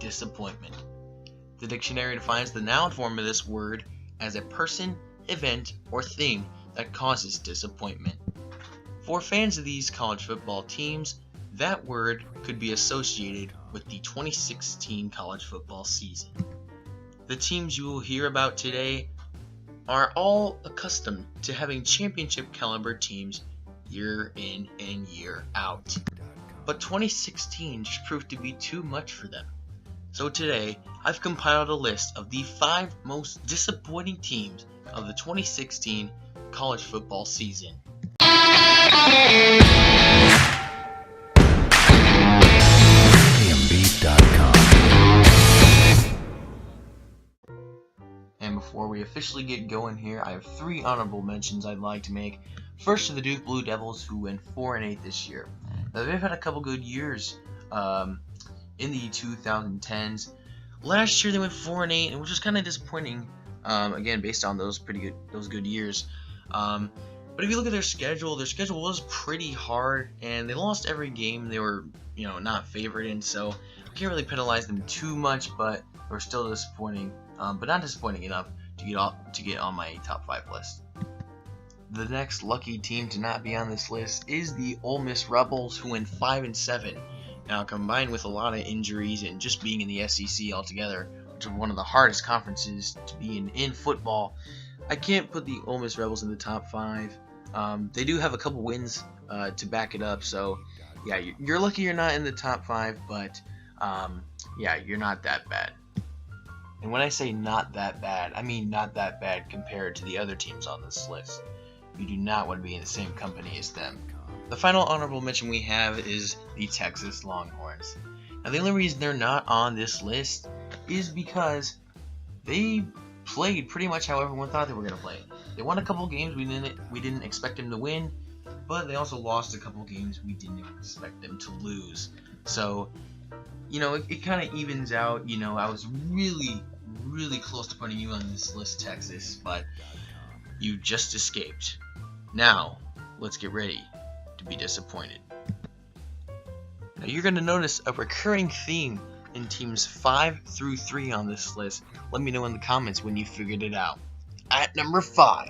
disappointment. The dictionary defines the noun form of this word as a person, event, or thing that causes disappointment. For fans of these college football teams, that word could be associated with the 2016 college football season. The teams you will hear about today are all accustomed to having championship caliber teams year in and year out. But 2016 just proved to be too much for them. So today, I've compiled a list of the 5 most disappointing teams of the 2016 college football season. And before we officially get going here, I have 3 honorable mentions I'd like to make. First are the Duke Blue Devils, who went 4-8 this year. Now, they've had a couple good years in the 2010s. Last year they went 4-8, which was kind of disappointing. Again, based on those good years. But if you look at their schedule was pretty hard, and they lost every game they were, not favored in. So I can't really penalize them too much, but they were still disappointing. But not disappointing enough to get on my top 5 list. The next lucky team to not be on this list is the Ole Miss Rebels, who went 5-7. Now, combined with a lot of injuries and just being in the SEC altogether, which is one of the hardest conferences to be in football, I can't put the Ole Miss Rebels in the top 5. They do have a couple wins to back it up, so yeah, you're lucky you're not in the top 5, but yeah, you're not that bad. And when I say not that bad, I mean not that bad compared to the other teams on this list. You do not want to be in the same company as them. The final honorable mention we have is the Texas Longhorns. Now, the only reason they're not on this list is because they played pretty much how everyone thought they were going to play. They won a couple games we didn't expect them to win, but they also lost a couple games we didn't expect them to lose. So, it kind of evens out. I was really, really close to putting you on this list, Texas, but you just escaped. Now, let's get ready to be disappointed. Now, you're going to notice a recurring theme in teams 5 through 3 on this list. Let me know in the comments when you figured it out. At number 5,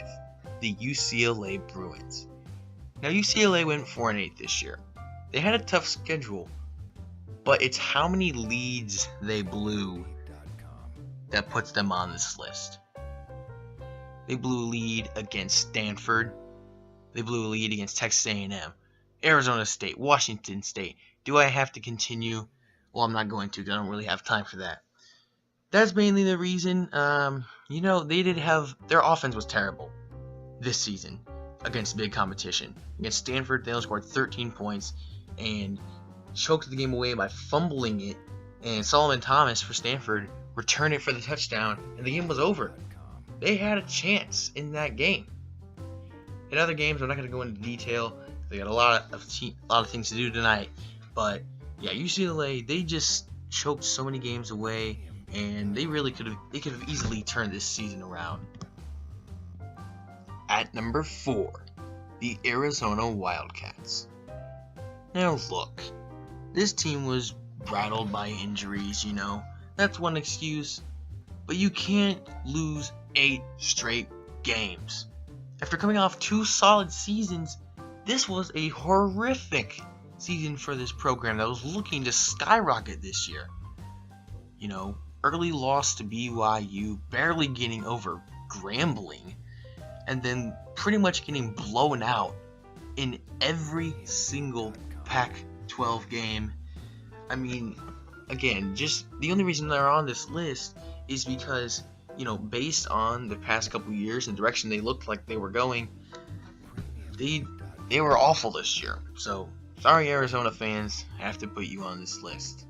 the UCLA Bruins. Now, UCLA went 4-8 this year. They had a tough schedule, but it's how many leads they blew that puts them on this list. They blew a lead against Stanford. They blew a lead against Texas A&M, Arizona State, Washington State. Do I have to continue? Well, I'm not going to because I don't really have time for that. That's mainly the reason. They did have their offense was terrible this season against big competition. Against Stanford, they only scored 13 points and choked the game away by fumbling it. And Solomon Thomas for Stanford returned it for the touchdown, and the game was over. They had a chance in that game. In other games, I'm not going to go into detail. They got a lot of things to do tonight. But yeah, UCLA, they just choked so many games away, and they could have easily turned this season around. At number 4, the Arizona Wildcats. Now look, this team was rattled by injuries. That's one excuse, but you can't lose 8 straight games. After coming off 2 solid seasons, this was a horrific season for this program that was looking to skyrocket this year. Early loss to BYU, barely getting over Grambling, and then pretty much getting blown out in every single Pac-12 game. I mean, again, just the only reason they're on this list is because based on the past couple years and the direction they looked like they were going, they were awful this year. So, sorry, Arizona fans, I have to put you on this list.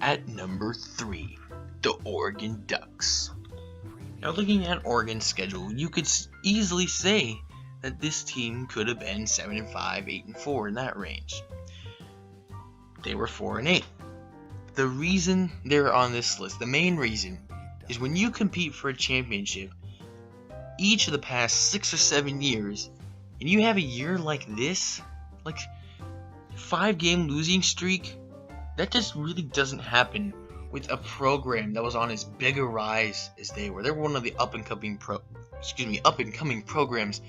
At number 3, the Oregon Ducks. Now, looking at Oregon's schedule, you could easily say that this team could have been 7-5, 8-4 in that range. They were 4-8. The reason they're on this list, the main reason, is when you compete for a championship each of the past 6 or 7 years, and you have a year like this, like 5-game losing streak, that just really doesn't happen with a program that was on as big a rise as they were. They were one of the up and coming programs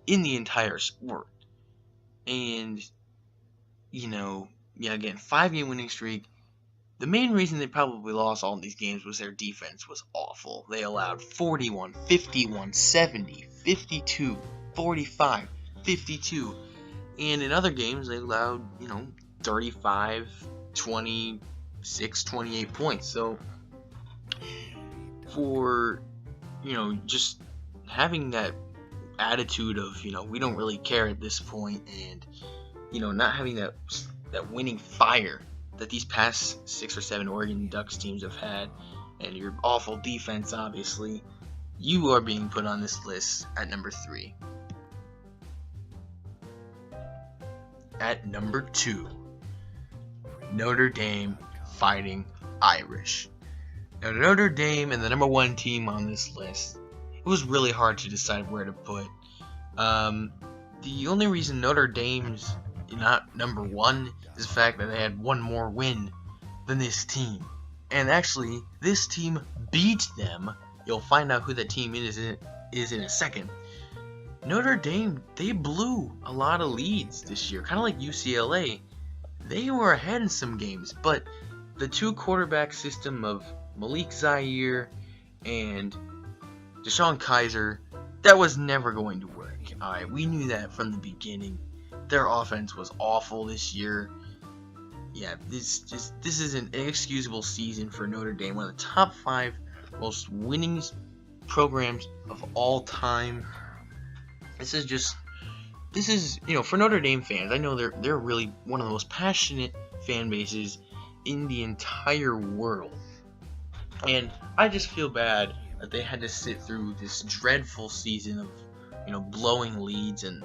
in the entire sport. And yeah, again, 5-game winning streak. The main reason they probably lost all these games was their defense was awful. They allowed 41, 51, 70, 52, 45, 52. And in other games, they allowed, 35, 26, 28 points. So, for, just having that attitude of, we don't really care at this point, and, not having that winning fire that these past 6 or 7 Oregon Ducks teams have had, and your awful defense, obviously, you are being put on this list at number 3. At number 2, Notre Dame Fighting Irish. Now, Notre Dame and the number 1 team on this list, it was really hard to decide where to put. The only reason Notre Dame's not number 1 is the fact that they had one more win than this team. And actually, this team beat them. You'll find out who that team is in a second. Notre Dame, they blew a lot of leads this year, kind of like UCLA. They were ahead in some games, but the 2-quarterback system of Malik Zaire and Deshaun Kaiser, that was never going to work. Alright, we knew that from the beginning. Their offense was awful this year. Yeah, this is an inexcusable season for Notre Dame, one of the top 5 most winningest programs of all time. This is for Notre Dame fans. I know they're really one of the most passionate fan bases in the entire world, and I just feel bad that they had to sit through this dreadful season of blowing leads and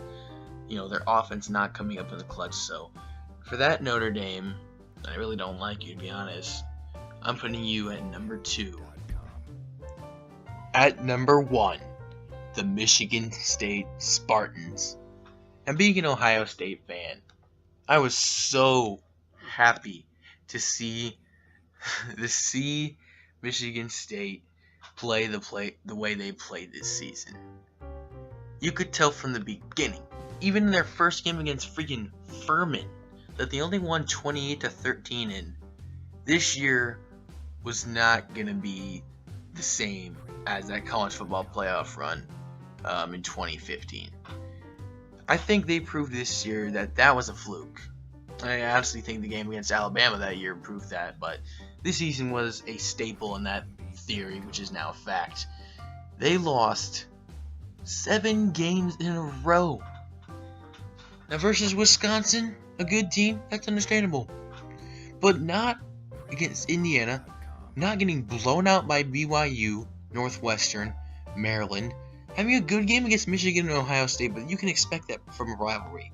their offense not coming up in the clutch. So for that, Notre Dame, I really don't like you, to be honest. I'm putting you at number 2. At number 1, the Michigan State Spartans. And being an Ohio State fan, I was so happy to see Michigan State play the way they played this season. You could tell from the beginning, even in their first game against freaking Furman, that they only won 28-13, and this year was not going to be the same as that college football playoff run in 2015. I think they proved this year that was a fluke. I honestly think the game against Alabama that year proved that, but this season was a staple in that theory, which is now a fact. They lost 7 games in a row. Now versus Wisconsin, a good team, that's understandable. But not against Indiana, not getting blown out by BYU, Northwestern, Maryland, having a good game against Michigan and Ohio State, but you can expect that from a rivalry.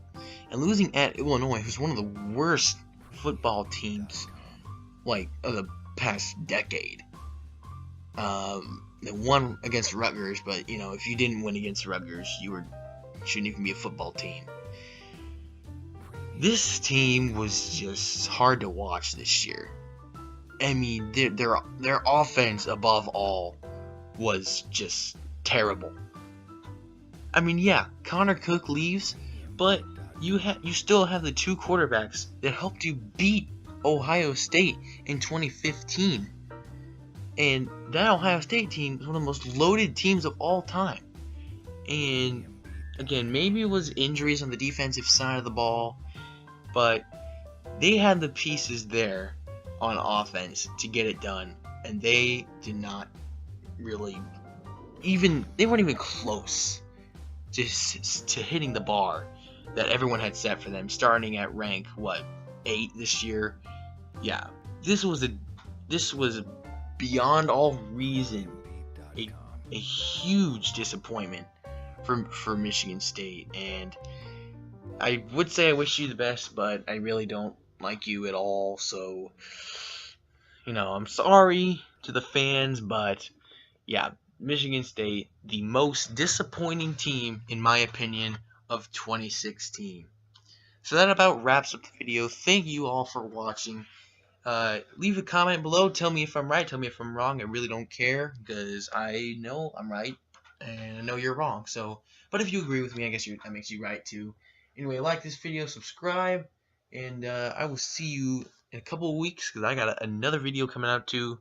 And losing at Illinois, who's one of the worst football teams, of the past decade. They won against Rutgers, but, if you didn't win against Rutgers, you shouldn't even be a football team. This team was just hard to watch this year. I mean, their offense, above all, was just terrible. I mean, yeah, Connor Cook leaves, but you still have the 2 quarterbacks that helped you beat Ohio State in 2015. And that Ohio State team is one of the most loaded teams of all time. And again, maybe it was injuries on the defensive side of the ball, but they had the pieces there on offense to get it done, and they did not really they weren't even close to hitting the bar that everyone had set for them, starting at rank 8 this year. Yeah, this was beyond all reason a huge disappointment for Michigan State, and I would say I wish you the best, but I really don't like you at all. So I'm sorry to the fans, but yeah, Michigan State, the most disappointing team, in my opinion, of 2016. So that about wraps up the video. Thank you all for watching. Leave a comment below. Tell me if I'm right. Tell me if I'm wrong. I really don't care because I know I'm right and I know you're wrong. So, but if you agree with me, I guess that makes you right too. Anyway, like this video, subscribe, and I will see you in a couple of weeks because I got another video coming out too,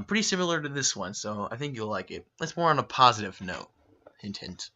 pretty similar to this one. So I think you'll like it. It's more on a positive note. Hint, hint.